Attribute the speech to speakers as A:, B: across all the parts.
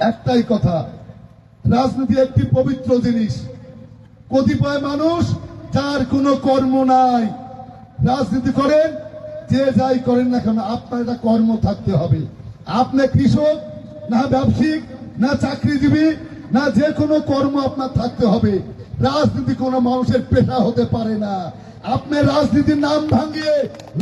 A: একটাই কথা, রাজনীতি একটি পবিত্র জিনিস। কতিপয় মানুষ যার কোনো কর্ম নাই, রাজনীতি করেন, যে যাই করেন না কেন আপনার একটা কর্ম থাকতে হবে। আপনি কৃষক না ব্যবসায়িক না চাকরিজীবী না, যে কোনো কর্ম আপনার থাকতে হবে। রাজনীতি কোনো মানুষের পেশা হতে পারে না। আপনি রাজনীতির নাম ভাঙিয়ে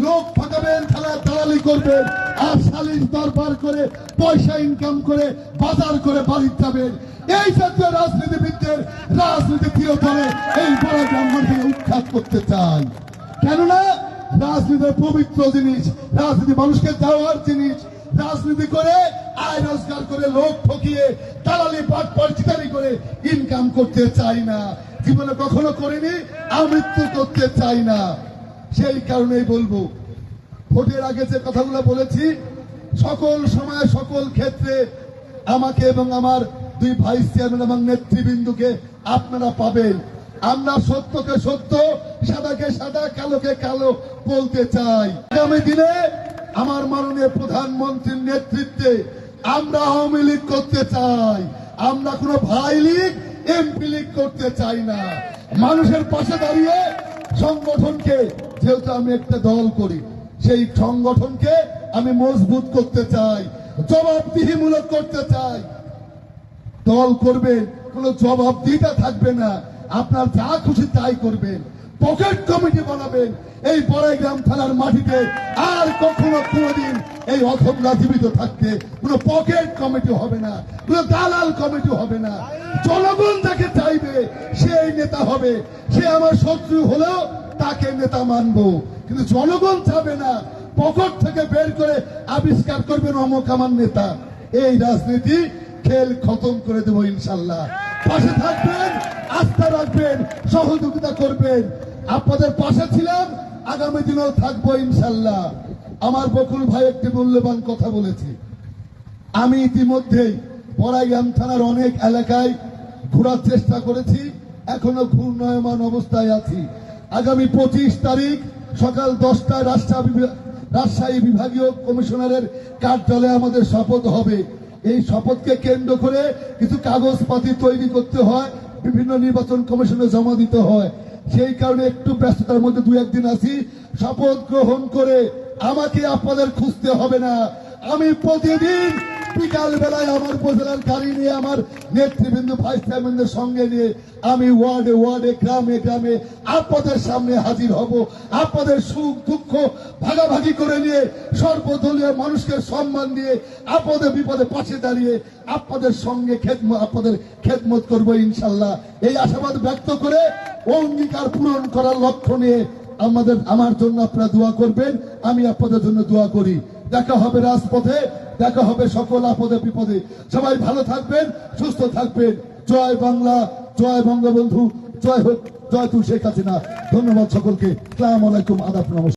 A: লোক ফাঁকাবেন, খেলা দালালি করবেন, আর সালিশ দরবার করে পয়সা ইনকাম করে বাজার করে বাড়ি যাবেন। এই জাতীয় রাজনীতিবিদদের রাজনীতি চিরতরে এই বড় গ্রাম থেকে উৎখাত করতে চাই। কেননা রাজনীতি পবিত্র জিনিস, রাজনীতি মানুষকে দেওয়ার জিনিস। রাজনীতি করে আয় রোজগার করে লোক ঠকিয়ে দালালি পাট পরিচিতারি করে ইনকাম করতে চাই না, জীবনে কখনো করিনি, আমৃত্যু করতে চাই না। সেই কারণেই বলবো, ভোটের আগে যে কথাগুলো বলেছি, সকল সময় সকল ক্ষেত্রে আমাকে এবং আমার দুই ভাইস চেয়ারম্যান এবং নেতৃবৃন্দকে আপনারা পাবেন। আমরা সত্যকে সত্য, সাদাকে সাদা, কালোকে কালো বলতে চাই। আগামী দিনে আমার মাননীয় প্রধানমন্ত্রীর নেতৃত্বে আমরা আওয়ামী লীগ করতে চাই। আমরা কোনো ভাই লীগ এমপি লীগ করতে চাই না। মানুষের পাশে দাঁড়িয়ে সংগঠনকে, যেহেতু আমি একটা দল করি, সেই সংগঠনকে আমি মজবুত করতে চাই, জবাবদিহিমূলক করতে চাই। দল করবেন, কোনো জবাবদিহিতা থাকবে না, আপনার যা খুশি তাই করবেন। পকেট কমিটি বানাবেন। এই বড়াইগ্রাম থানার মাটিতে আর কখনো কোনোদিন এই অথমরা জীবিত থাকতে কোনো পকেট কমিটি হবে না, কোনো দালাল কমিটি হবে না। জনগণ যাকে চাইবে সেই নেতা হবে। সে আমার শত্রু হলেও তাকে নেতা মানবো, কিন্তু জনগণ চাবে না। পকেট থেকে বের করে আবিষ্কার করবেন অমুক আমার নেতা। এই রাজনীতি খেল খতম করে দেবো ইনশাল্লাহ। পাশে থাকবেন, আস্থা রাখবেন, সহযোগিতা করবেন। আপনাদের পাশে ছিলাম, আগামী দিনেও থাকবো ইনশাল্লাহ। আমার বকুল ভাই একটি মূল্যবান কথা বলেছে। আমি ইতিমধ্যেই বড়াইগ্রাম থানার অনেক এলাকায় ঘোরার চেষ্টা করেছি, এখনো ঘূর্ণয়মান অবস্থায় আছি। আগামী 25 তারিখ সকাল 10টায় রাজশাহী বিভাগীয় কমিশনারের কার্যালয়ে আমাদের শপথ হবে। এই শপথকে কেন্দ্র করে কিছু কাগজপাতি তৈরি করতে হয়, বিভিন্ন নির্বাচন কমিশনে জমা দিতে হয়। সেই কারণে একটু ব্যস্ততার মধ্যে 2-1 দিন আছি। শপথ গ্রহণ করে আমাকে আপনাদের খুঁজতে হবে না। আমি প্রতিদিন বিকাল বেলায় আমার উপজেলার গাড়ি নিয়ে আমার নেতৃবৃন্দ ভাইস চেয়ারম্যানদের সঙ্গে নিয়ে আমি ওয়ার্ডে ওয়ার্ডে গ্রামে গ্রামে আপনাদের সামনে হাজির হব। আপনাদের সুখ দুঃখ ভাগাভাগি করে নিয়ে সর্বদলীয় মানুষকে সম্মান দিয়ে আপনাদের বিপদে পাশে দাঁড়িয়ে আপনাদের সঙ্গে আপনাদের খেদমত করবো ইনশাল্লাহ। এই আশাবাদ ব্যক্ত করে অঙ্গীকার পূরণ করার লক্ষ্য নিয়ে আমার জন্য আপনারা দোয়া করবেন, আমি আপনাদের জন্য দোয়া করি। দেখা হবে রাজপথে, দেখা হবে সকল আপদে বিপদে। সবাই ভালো থাকবেন, সুস্থ থাকবেন। জয় বাংলা, জয় বঙ্গবন্ধু, জয় হোক, জয় তু শেখ হাসিনা। ধন্যবাদ সকলকে। আসসালামু আলাইকুম, আদাব, নমস্কার।